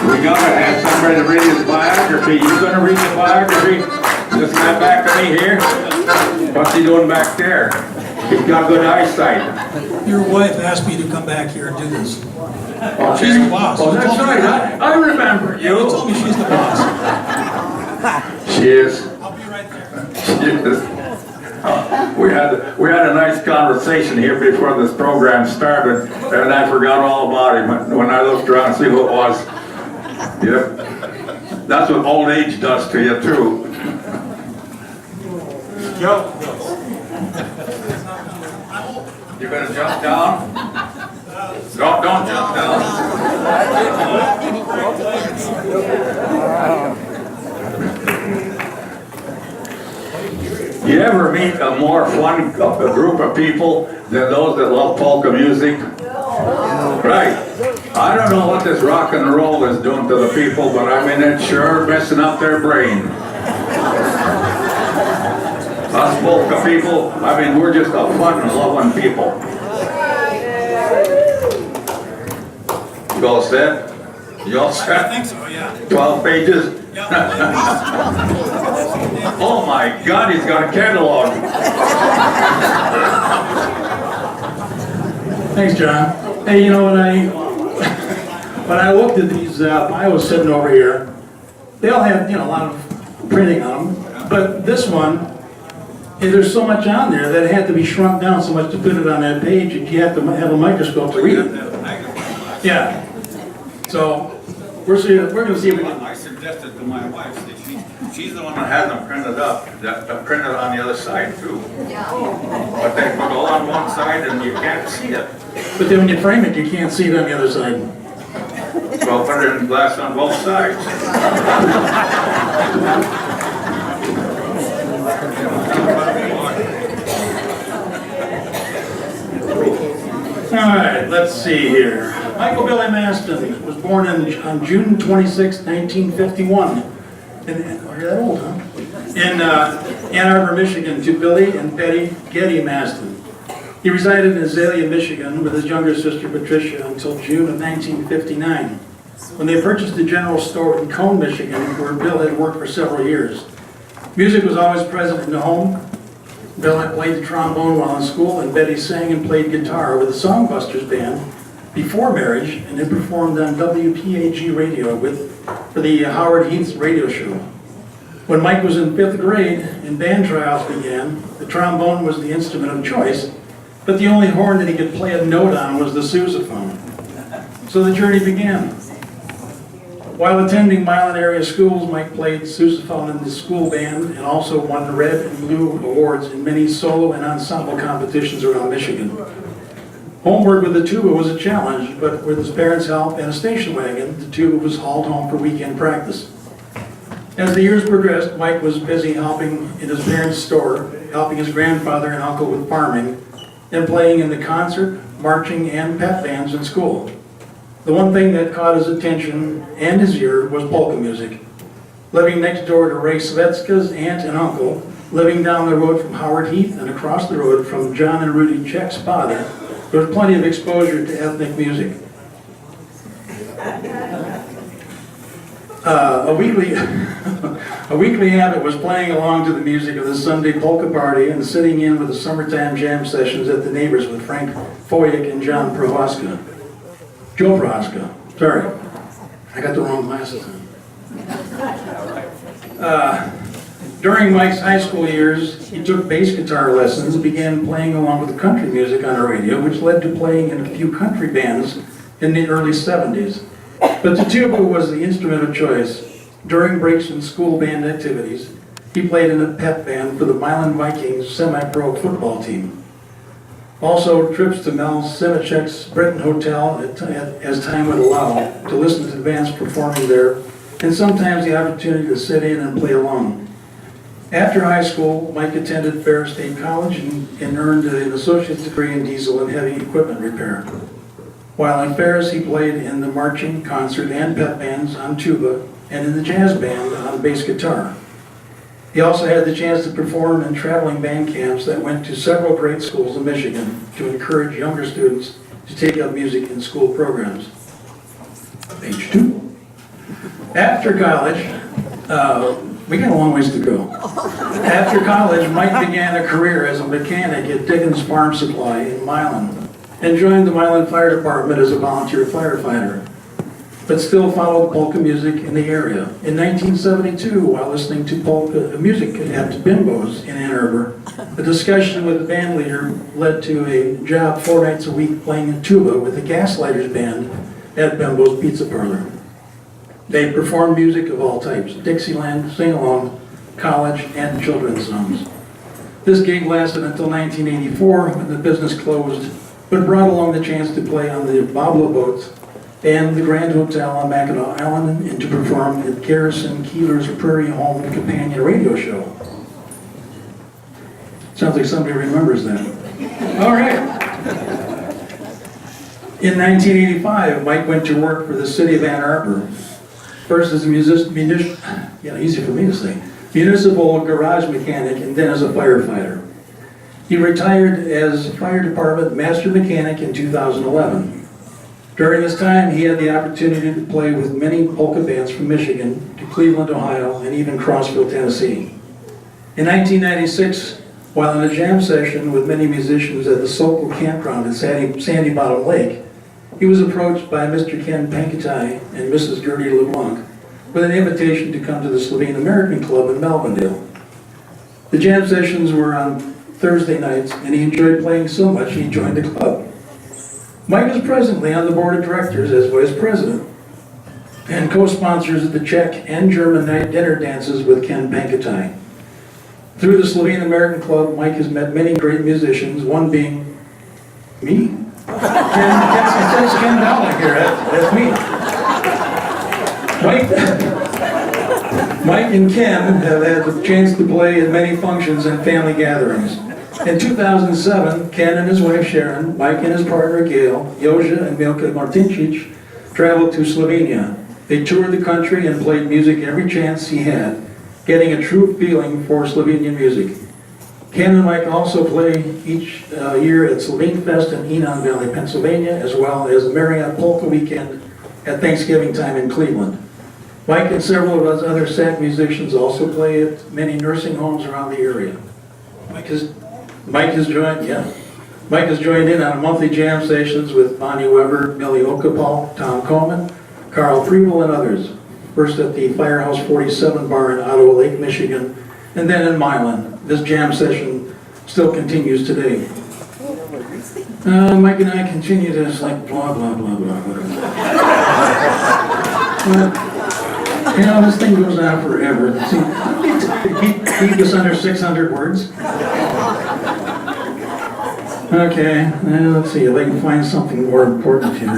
We gotta have somebody to read his biography. You gonna read the biography? Just come back to me here. What's he doing back there? He's got good eyesight. Your wife asked me to come back here and do this. Okay. She's the boss. Oh, that's right. I remember you. You told me she's the boss. She is. I'll be right there. She is. We had a nice conversation here before this program started, and I forgot all about him when I looked around to see who it was. Yep. That's what old age does to you too. Joe. You gonna jump down? Don't jump down. You ever meet a more fun group of people than those that love polka music? Right. I don't know what this rock and roll is doing to the people, but I mean, it's sure messing up their brain. Us polka people, I mean, we're just a fun and loving people. You all set? You all set? I think so, yeah. 12 pages? Oh my God, he's got a catalog. Thanks, John. Hey, you know, when I looked at these, I was sitting over here. They all have, you know, a lot of printing on them, but this one, there's so much on there that it had to be shrunk down so much to put it on that page. You have to have a microscope to read it. Yeah. So we're going to see if we can. I suggested to my wife that she's the one that has them printed up, that printed on the other side too. But they put all on one side and you can't see it. But then when you frame it, you can't see it on the other side. So put it in glass on both sides. All right, let's see here. Michael Billy Masten was born on June 26, 1951. Are you that old, huh? In Ann Arbor, Michigan, to Billy and Betty Getty Masten. He resided in Azalea, Michigan with his younger sister Patricia until June of 1959, when they purchased a general store in Cone, Michigan, where Bill had worked for several years. Music was always present in the home. Bill had played the trombone while in school, and Betty sang and played guitar with the Songbusters band before marriage, and then performed on WPAG radio for the Howard Heath radio show. When Mike was in 5th grade and band trials began, the trombone was the instrument of choice, but the only horn that he could play a note on was the sousaphone. So the journey began. While attending Milan area schools, Mike played sousaphone in the school band and also won red and blue awards in many solo and ensemble competitions around Michigan. Homework with the tuba was a challenge, but with his parents' help and a station wagon, the tuba was hauled home for weekend practice. As the years progressed, Mike was busy helping in his parents' store, helping his grandfather and uncle with farming, and playing in the concert, marching, and pep bands in school. The one thing that caught his attention and his ear was polka music. Living next door to Ray Svetska's aunt and uncle, living down the road from Howard Heath and across the road from John and Rudy Czech's father, there was plenty of exposure to ethnic music. A weekly habit was playing along to the music of the Sunday polka party and sitting in with the summertime jam sessions at the Neighbors with Frank Foyek and John Prohaska. Joe Prohaska, sorry. I got the wrong glasses on. During Mike's high school years, he took bass guitar lessons and began playing along with the country music on the radio, which led to playing in a few country bands in the early 70s. But the tuba was the instrument of choice. During breaks in school band activities, he played in a pep band for the Milan Vikings semi-pro football team. Also, trips to Mel Simachek's Britain Hotel as time would allow to listen to the bands performing there, and sometimes the opportunity to sit in and play along. After high school, Mike attended Ferris State College and earned an associate's degree in diesel and heavy equipment repair. While in Ferris, he played in the marching, concert, and pep bands on tuba, and in the jazz band on bass guitar. He also had the chance to perform in traveling band camps that went to several great schools in Michigan to encourage younger students to take up music in school programs. Page 2. After college, we got a long ways to go. After college, Mike began a career as a mechanic at Dickens Farm Supply in Milan and joined the Milan Fire Department as a volunteer firefighter, but still followed polka music in the area. In 1972, while listening to polka music at Bimbo's in Ann Arbor, a discussion with the band leader led to a job 4 nights a week playing in tuba with the Gaslighters band at Bimbo's Pizza Parlor. They performed music of all types: Dixieland, sing-along, college, and children's songs. This gig lasted until 1984 when the business closed, but brought along the chance to play on the Babla boats and the Grand Hotel on Mackinac Island and to perform at Garrison Keeler's Prairie Home Companion radio show. Sounds like somebody remembers that. All right. In 1985, Mike went to work for the city of Ann Arbor. First as a municipal garage mechanic, and then as a firefighter. He retired as fire department master mechanic in 2011. During this time, he had the opportunity to play with many polka bands from Michigan to Cleveland, Ohio, and even Crossville, Tennessee. In 1996, while in a jam session with many musicians at the Sokol campground at Sandy Bottom Lake, he was approached by Mr. Ken Pankatai and Mrs. Gertie LeBlanc with an invitation to come to the Slovene American Club in Melvindale. The jam sessions were on Thursday nights, and he enjoyed playing so much he joined the club. Mike is presently on the board of directors as vice president and co-sponsors the Czech and German night dinner dances with Ken Pankatai. Through the Slovene American Club, Mike has met many great musicians, one being me. That's Ken Dowling here, that's me. Mike and Ken have had the chance to play at many functions and family gatherings. In 2007, Ken and his wife Sharon, Mike and his partner Gail, Joža and Milka Martincic traveled to Slovenia. They toured the country and played music every chance he had, getting a true feeling for Slovenian music. Ken and Mike also play each year at Slovene Fest in Enon Valley, Pennsylvania, as well as the Marriott Polka Weekend at Thanksgiving time in Cleveland. Mike and several of us other SAC musicians also play at many nursing homes around the area. Mike has joined in on monthly jam sessions with Bonnie Weber, Millie Okapal, Tom Coleman, Carl Preble, and others. First at the Firehouse 47 bar in Ottawa Lake, Michigan, and then in Milan. This jam session still continues today. Mike and I continue to just like blah, blah, blah, blah, whatever. You know, this thing goes on forever. See, keep this under 600 words. Okay, let's see if I can find something more important here.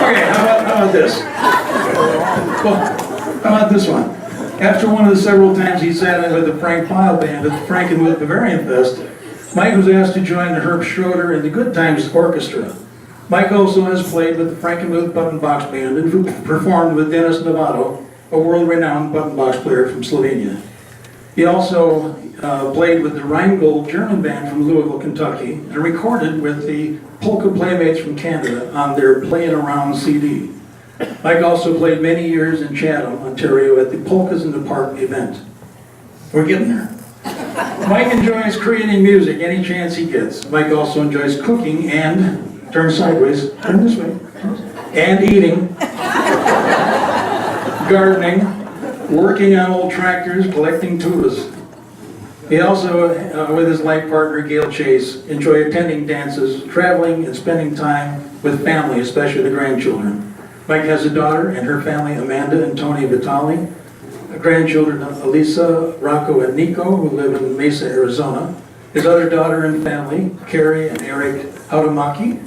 Okay, how about this? Well, how about this one? After one of the several times he sat in with the Frank Pyle Band at the Frankenmuth Bavarian Fest, Mike was asked to join the Herb Schroeder and the Good Times Orchestra. Mike also has played with the Frankenmuth Button Box Band and performed with Dennis Novato, a world-renowned button box player from Slovenia. He also played with the Rheingold German band from Louisville, Kentucky, and recorded with the Polka Playmates from Canada on their Playin' Around CD. Mike also played many years in Chatham, Ontario at the Polkas in the Park event. We're getting there. Mike enjoys creating music any chance he gets. Mike also enjoys cooking and, turn sideways, turn this way, and eating, gardening, working on old tractors, collecting tubas. He also, with his life partner Gail Chase, enjoy attending dances, traveling, and spending time with family, especially the grandchildren. Mike has a daughter and her family, Amanda and Tony Vitali, grandchildren Elisa, Rocco, and Nico, who live in Mesa, Arizona. His other daughter and family, Carrie and Eric Hautamaki,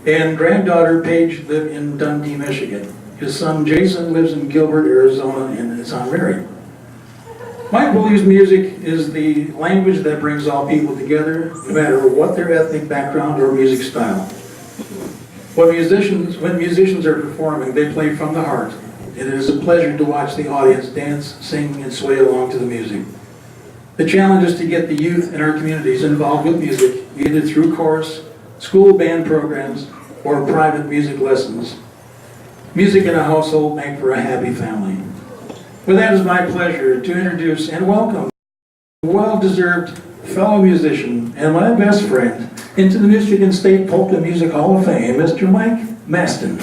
and granddaughter Paige live in Dundee, Michigan. His son Jason lives in Gilbert, Arizona, and is unmarried. Mike believes music is the language that brings all people together, no matter what their ethnic background or music style. When musicians are performing, they play from the heart, and it is a pleasure to watch the audience dance, sing, and sway along to the music. The challenge is to get the youth in our communities involved with music, either through chorus, school band programs, or private music lessons. Music in a household make for a happy family. With that, it is my pleasure to introduce and welcome a well-deserved fellow musician and my best friend into the Michigan State Polka Music Hall of Fame, Mr. Mike Masten.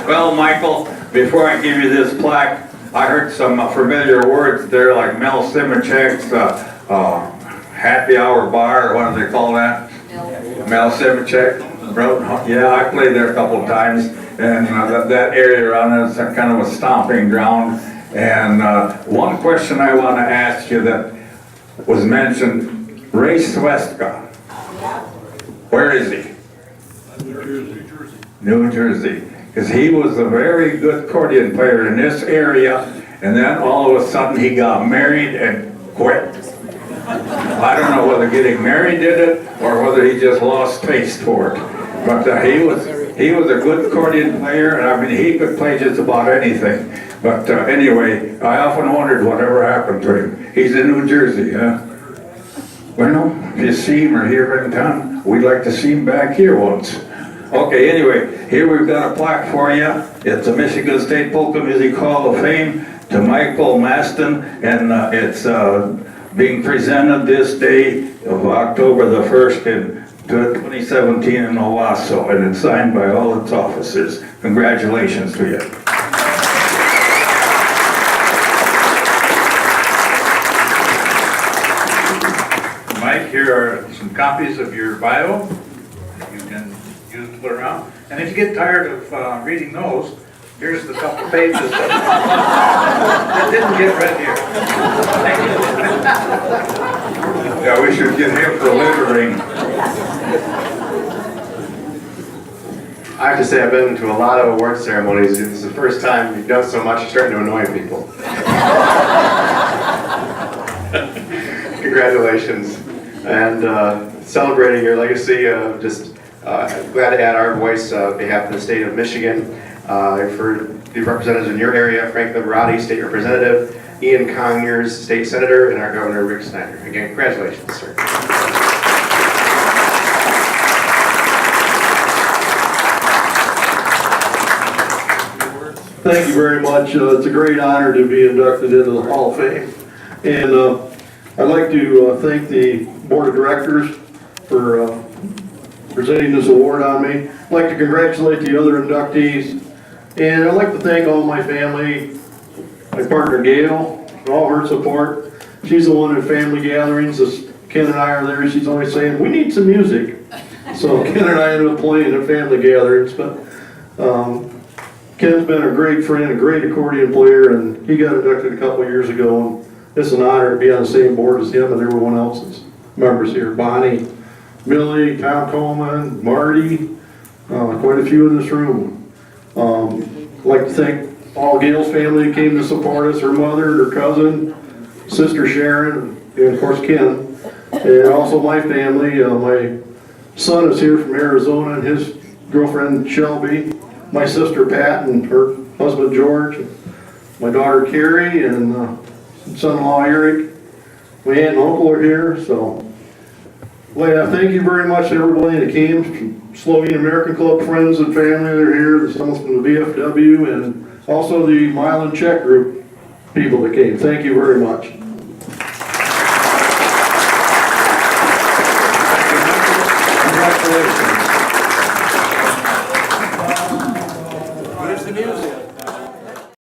Well, Michael, before I give you this plaque, I heard some familiar words there like Mel Simachek's happy hour bar, what do they call that? Mel Simachek. Yeah, I played there a couple of times, and that area around is kind of a stomping ground. And one question I want to ask you that was mentioned, Ray Sweska. Where is he? New Jersey. Because he was a very good accordion player in this area, and then all of a sudden he got married and quit. I don't know whether getting married did it or whether he just lost taste for it. But he was a good accordion player, and I mean he could play just about anything. But anyway, I often wondered whatever happened to him. He's in New Jersey, huh? Well, if you see him or hear him in town, we'd like to see him back here once. Okay, anyway, here we've got a plaque for you. It's a Michigan State Polka Music Hall of Fame to Michael Masten, and it's being presented this day of October the 1st in 2017 in Owasso, and it's signed by all its officers. Congratulations to you. Mike, here are some copies of your bio that you can use to put around. And if you get tired of reading those, here's the couple pages that didn't get read here. Thank you. Yeah, we should get him for littering. I have to say I've been to a lot of award ceremonies. This is the first time you've done so much, you're starting to annoy people. Congratulations. And celebrating your legacy, just glad to add our voice on behalf of the state of Michigan. For the representatives in your area, Frank Liberati, State Representative, Ian Conyers, State Senator, and our Governor, Rick Snyder. Again, congratulations, sir. Thank you very much. It's a great honor to be inducted into the Hall of Fame. And I'd like to thank the Board of Directors for presenting this award on me. I'd like to congratulate the other inductees. And I'd like to thank all my family, my partner Gail, for all her support. She's the one at family gatherings. As Ken and I are there, she's always saying, we need some music. So Ken and I ended up playing at family gatherings. But Ken's been a great friend, a great accordion player, and he got inducted a couple of years ago. And it's an honor to be on the same board as him and everyone else's members here. Bonnie, Millie, Tom Coleman, Marty, quite a few in this room. I'd like to thank all Gail's family who came to support us, her mother, her cousin, sister Sharon, and of course Ken. And also my family. My son is here from Arizona and his girlfriend Shelby. My sister Pat and her husband George, my daughter Carrie, and son-in-law Eric. My aunt and uncle are here, so well, thank you very much to everybody that came, from Slovene American Club friends and family that are here, the some from the VFW, and also the Mile and Czech group people that came. Thank you very much. Congratulations.